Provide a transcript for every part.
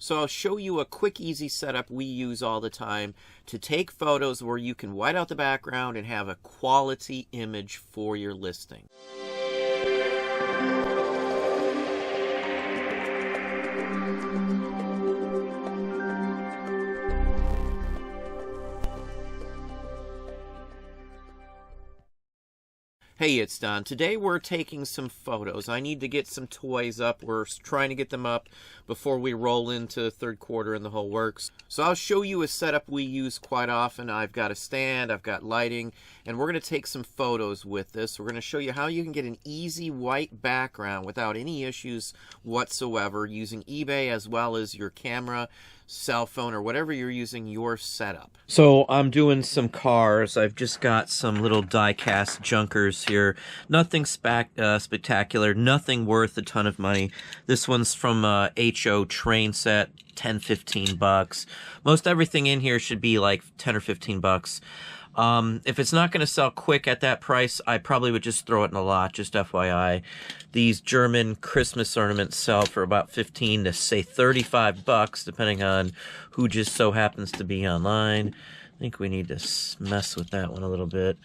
So I'll show you a quick, easy setup we use all the time to take photos where you can white out the background and have a quality image for your listing. Hey, it's Don. Today we're taking some photos. I need to get some toys up. We're trying to get them up before we roll into third quarter and the whole works. So I'll show you a setup we use quite often. I've got a stand, I've got lighting, and we're going to take some photos with this. We're going to show you how you can get an easy white background without any issues whatsoever using eBay as well as your camera, cell phone, or whatever you're using your setup. So I'm doing some cars. I've just got some little die-cast junkers here. Nothing spectacular, nothing worth a ton of money. This one's from HO train set, 10-15 bucks. Most everything in here should be like 10 or 15 bucks. If it's not going to sell quick at that price, I probably would just throw it in a lot, just FYI. These German Christmas ornaments sell for about 15 to say 35 bucks, depending on who just so happens to be online. I think we need to mess with that one a little bit.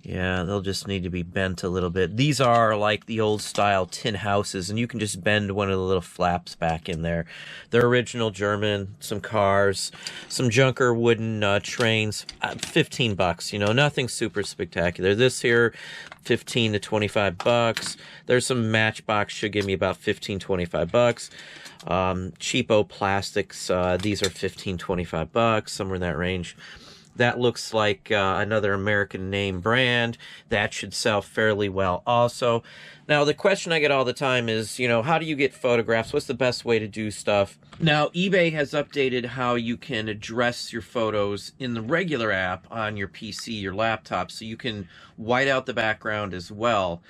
Yeah, they'll just need to be bent a little bit. These are like the old style tin houses, and you can just bend one of the little flaps back in there. They're original German, some cars, some junker wooden trains, 15 bucks, you know, nothing super spectacular. This here, 15 to 25 bucks. There's some Matchbox, should give me about 15, 25 bucks. Cheapo plastics, these are 15, 25 bucks, somewhere in that range. That looks like another American name brand. That should sell fairly well also. Now, the question I get all the time is, you know, how do you get photographs? What's the best way to do stuff? Now, eBay has updated how you can address your photos in the regular app on your PC, your laptop, so you can white out the background as well.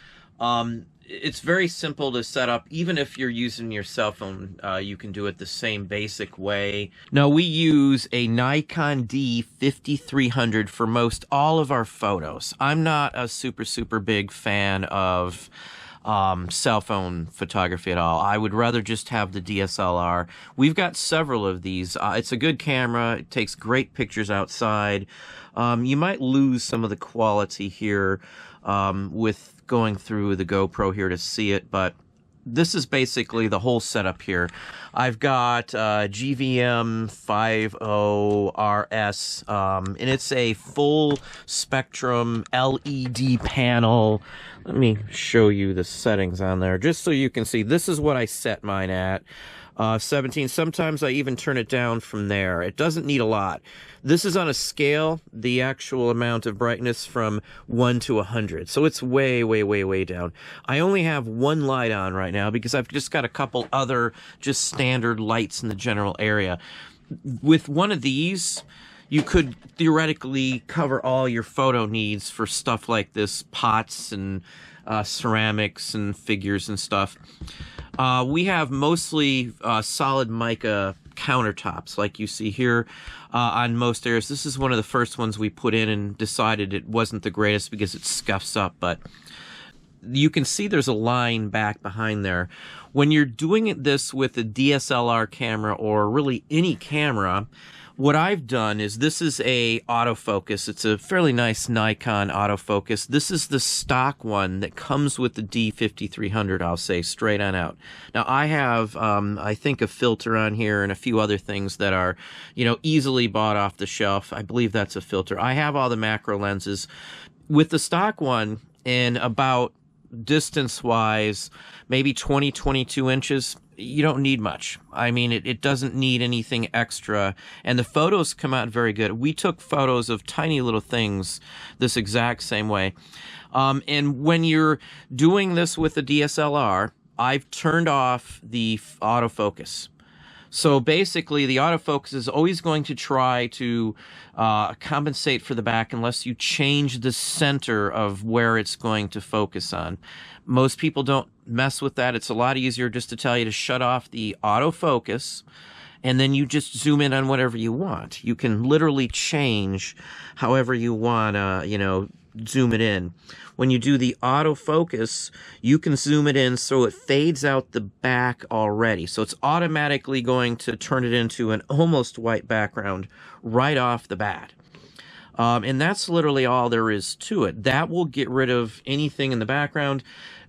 It's very simple to set up. Even if you're using your cell phone, you can do it the same basic way. Now, we use a Nikon D5300 for most all of our photos. I'm not a super big fan of cell phone photography at all. I would rather just have the DSLR. We've got several of these. It's a good camera. It takes great pictures outside. You might lose some of the quality here with going through the GoPro here to see it, but this is basically the whole setup here. I've got GVM 50RS, and it's a full spectrum LED panel. Let me show you the settings on there, just so you can see. This is what I set mine at. 17. Sometimes I even turn it down from there. It doesn't need a lot. This is on a scale, the actual amount of brightness from 1 to 100. So it's way down. I only have one light on right now because I've just got a couple other just standard lights in the general area. With one of these, you could theoretically cover all your photo needs for stuff like this, pots and ceramics and figures and stuff. We have mostly solid mica countertops like you see here on most areas. This is one of the first ones we put in and decided it wasn't the greatest because it scuffs up, but you can see there's a line back behind there. When you're doing this with a DSLR camera or really any camera, what I've done is, this is a autofocus. It's a fairly nice Nikon autofocus. This is the stock one that comes with the D5300, I'll say, straight on out. Now, I have, I think, a filter on here and a few other things that are, you know, easily bought off the shelf. I believe that's a filter. I have all the macro lenses. With the stock one, in about distance-wise, maybe 20, 22 inches, you don't need much. I mean, it doesn't need anything extra, and the photos come out very good. We took photos of tiny little things this exact same way. And when you're doing this with a DSLR, I've turned off the autofocus. So basically, the autofocus is always going to try to compensate for the back unless you change the center of where it's going to focus on. Most people don't mess with that. It's a lot easier just to tell you to shut off the autofocus, and then you just zoom in on whatever you want. You can literally change however you want to, you know, zoom it in. When you do the autofocus, you can zoom it in so it fades out the back already. So it's automatically going to turn it into an almost white background right off the bat. And that's literally all there is to it. That will get rid of anything in the background.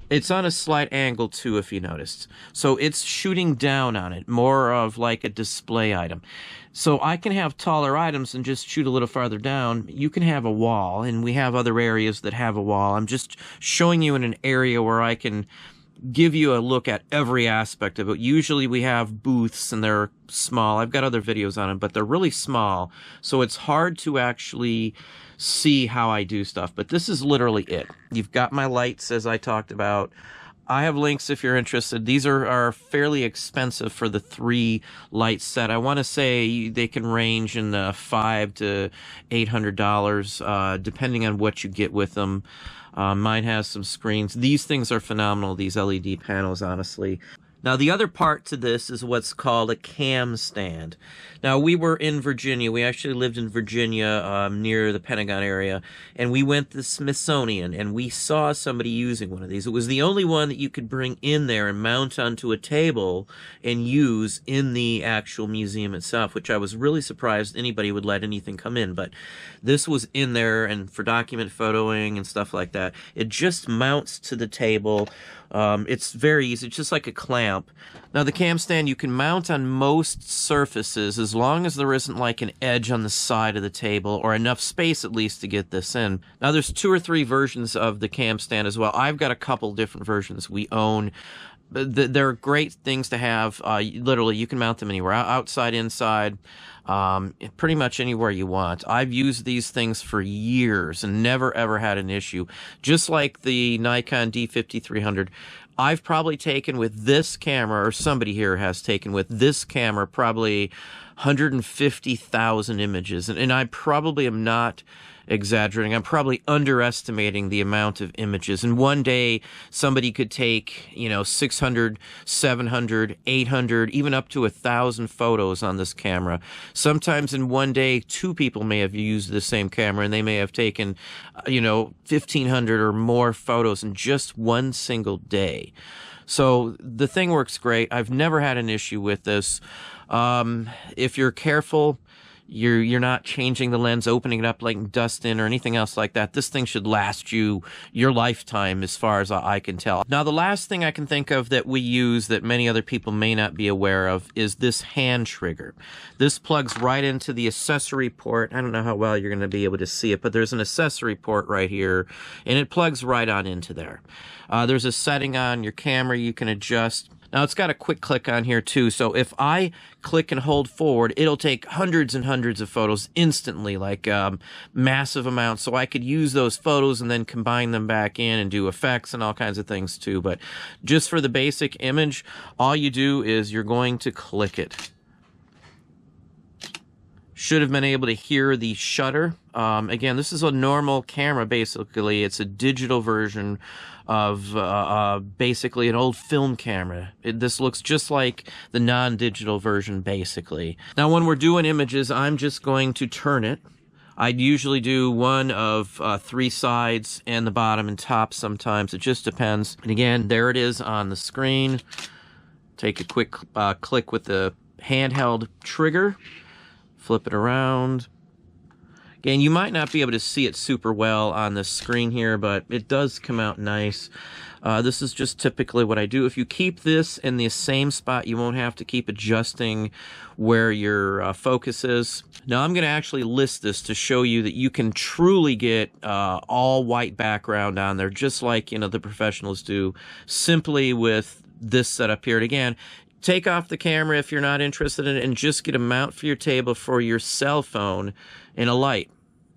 It's on a slight angle too, if you noticed. So it's shooting down on it, more of like a display item. So I can have taller items and just shoot a little farther down. You can have a wall, and we have other areas that have a wall. I'm just showing you in an area where I can give you a look at every aspect of it. Usually we have booths and they're small. I've got other videos on them, but they're really small. So it's hard to actually see how I do stuff. But this is literally it. You've got my lights, as I talked about. I have links if you're interested. These are fairly expensive for the 3 light set. I want to say they can range in the $500 to $800, depending on what you get with them. Mine has some screens. These things are phenomenal, these LED panels, honestly. Now, the other part to this is what's called a cam stand. Now, we were in Virginia. We actually lived in Virginia near the Pentagon area, and we went to the Smithsonian, and we saw somebody using one of these. It was the only one that you could bring in there and mount onto a table and use in the actual museum itself, which I was really surprised anybody would let anything come in. But this was in there, and for document photoing and stuff like that. It just mounts to the table. It's very easy. It's just like a clamp. Now, the cam stand you can mount on most surfaces as long as there isn't like an edge on the side of the table, or enough space at least to get this in. Now, there's 2 or 3 versions of the cam stand as well. I've got a couple different versions we own. They're great things to have. Literally, you can mount them anywhere, outside, inside, pretty much anywhere you want. I've used these things for years and never ever had an issue. Just like the Nikon D5300, I've probably taken with this camera, or somebody here has taken with this camera, probably 150,000 images. And I probably am not exaggerating. I'm probably underestimating the amount of images. And one day, somebody could take, 600, 700, 800, even up to 1,000 photos on this camera. Sometimes in one day, 2 people may have used the same camera, and they may have taken, 1,500 or more photos in just one single day. So the thing works great. I've never had an issue with this. If you're careful, you're not changing the lens, opening it up, like dust in or anything else like that. This thing should last you your lifetime, as far as I can tell. Now, the last thing I can think of that we use that many other people may not be aware of is this hand trigger. This plugs right into the accessory port. I don't know how well you're going to be able to see it, but there's an accessory port right here, and it plugs right on into there. There's a setting on your camera you can adjust. Now, it's got a quick click on here, too, so if I click and hold forward, it'll take hundreds and hundreds of photos instantly, like massive amounts, so I could use those photos and then combine them back in and do effects and all kinds of things, too. But just for the basic image, all you do is you're going to click it. Should have been able to hear the shutter. Again, this is a normal camera, basically. It's a digital version of basically an old film camera. This looks just like the non-digital version, basically. Now, when we're doing images, I'm just going to turn it. I'd usually do one of 3 sides and the bottom and top sometimes. It just depends. And again, there it is on the screen. Take a quick click with the handheld trigger. Flip it around. Again, you might not be able to see it super well on the screen here, but it does come out nice. This is just typically what I do. If you keep this in the same spot, you won't have to keep adjusting where your focus is. Now, I'm going to actually list this to show you that you can truly get all white background on there, just like, the professionals do, simply with this setup here. And again, take off the camera if you're not interested in it, and just get a mount for your table for your cell phone and a light.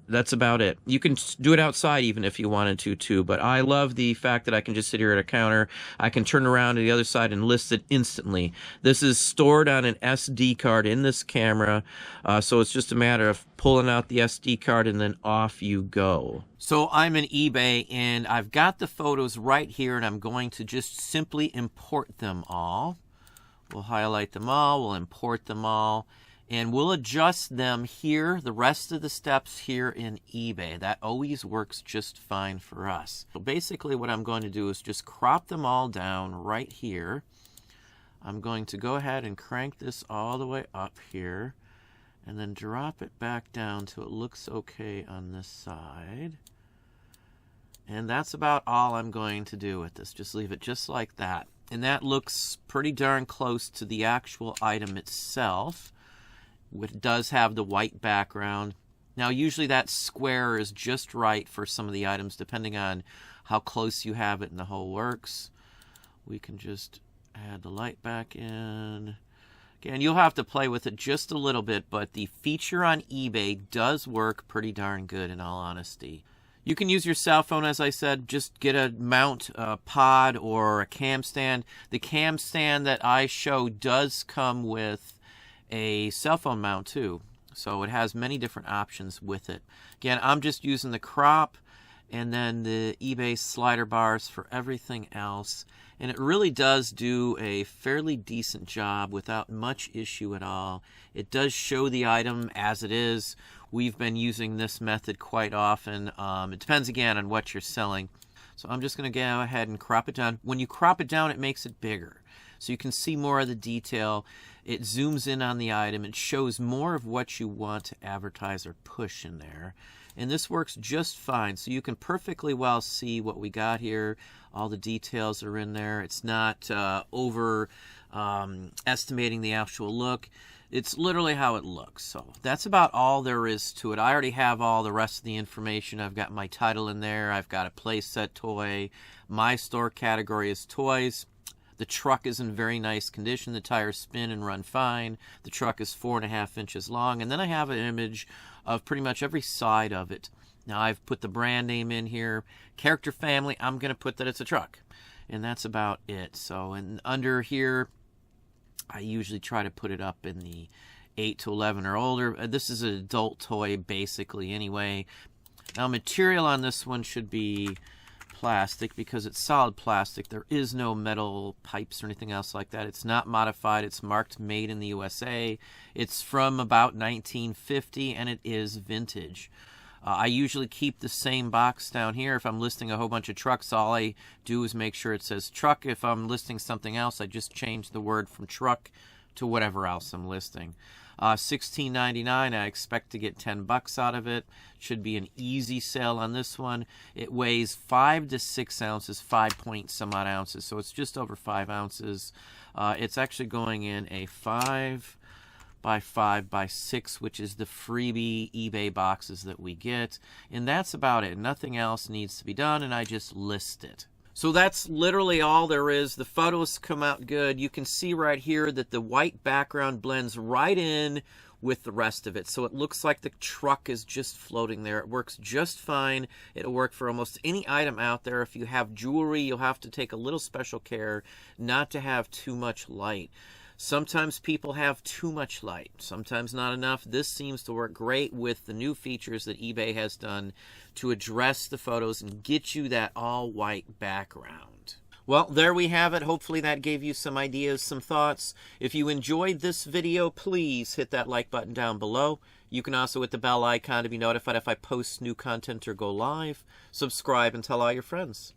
That's about it. You can do it outside even if you wanted to, too. But I love the fact that I can just sit here at a counter. I can turn around to the other side and list it instantly. This is stored on an SD card in this camera, so it's just a matter of pulling out the SD card and then off you go. So I'm in eBay, and I've got the photos right here, and I'm going to just simply import them all. We'll highlight them all. We'll import them all. And we'll adjust them here, the rest of the steps here in eBay. That always works just fine for us. So basically what I'm going to do is just crop them all down right here. I'm going to go ahead and crank this all the way up here and then drop it back down till it looks okay on this side. And that's about all I'm going to do with this. Just leave it just like that. And that looks pretty darn close to the actual item itself. It does have the white background. Now usually that square is just right for some of the items depending on how close you have it in the whole works. We can just add the light back in. Again, you'll have to play with it just a little bit, but the feature on eBay does work pretty darn good in all honesty. You can use your cell phone, as I said. Just get a mount, a pod, or a cam stand. The cam stand that I show does come with a cell phone mount too. So it has many different options with it. Again, I'm just using the crop and then the eBay slider bars for everything else. And it really does do a fairly decent job without much issue at all. It does show the item as it is. We've been using this method quite often. It depends again on what you're selling. So I'm just going to go ahead and crop it down. When you crop it down, it makes it bigger. So you can see more of the detail. It zooms in on the item. It shows more of what you want to advertise or push in there. And this works just fine. So you can perfectly well see what we got here. All the details are in there. It's not estimating the actual look. It's literally how it looks. So that's about all there is to it. I already have all the rest of the information. I've got my title in there. I've got a playset toy. My store category is toys. The truck is in very nice condition. The tires spin and run fine. The truck is 4.5 inches long. And then I have an image of pretty much every side of it. Now I've put the brand name in here. Character family, I'm going to put that it's a truck. And that's about it. So, and under here, I usually try to put it up in the 8 to 11 or older. This is an adult toy basically anyway. Now material on this one should be plastic because it's solid plastic. There is no metal pipes or anything else like that. It's not modified. It's marked made in the USA. It's from about 1950 and it is vintage. I usually keep the same box down here. If I'm listing a whole bunch of trucks, all I do is make sure it says truck. If I'm listing something else, I just change the word from truck to whatever else I'm listing. $16.99, I expect to get $10 out of it. Should be an easy sale on this one. It weighs 5 to 6 ounces, 5 point some odd ounces, so it's just over 5 ounces. It's actually going in a 5 by 5 by 6, which is the freebie eBay boxes that we get. And that's about it. Nothing else needs to be done, and I just list it. So that's literally all there is. The photos come out good. You can see right here that the white background blends right in with the rest of it. So it looks like the truck is just floating there. It works just fine. It'll work for almost any item out there. If you have jewelry, you'll have to take a little special care not to have too much light. Sometimes people have too much light, sometimes not enough. This seems to work great with the new features that eBay has done to address the photos and get you that all-white background. Well, there we have it. Hopefully that gave you some ideas, some thoughts. If you enjoyed this video, please hit that like button down below. You can also hit the bell icon to be notified if I post new content or go live. Subscribe and tell all your friends.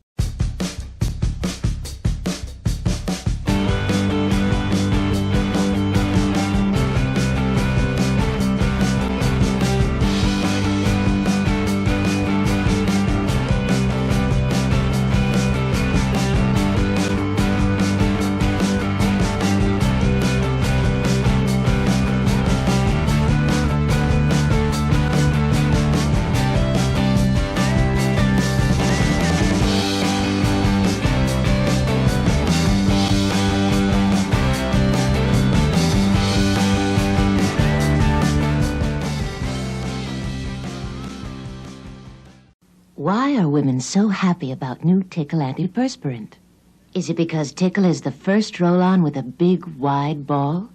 Why are women so happy about new Tickle antiperspirant? Is it because Tickle is the first roll-on with a big, wide ball?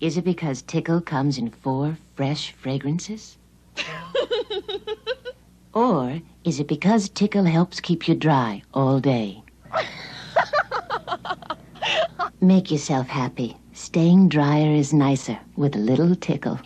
Is it because Tickle comes in 4 fresh fragrances? Or is it because Tickle helps keep you dry all day? Make yourself happy. Staying drier is nicer with a little tickle.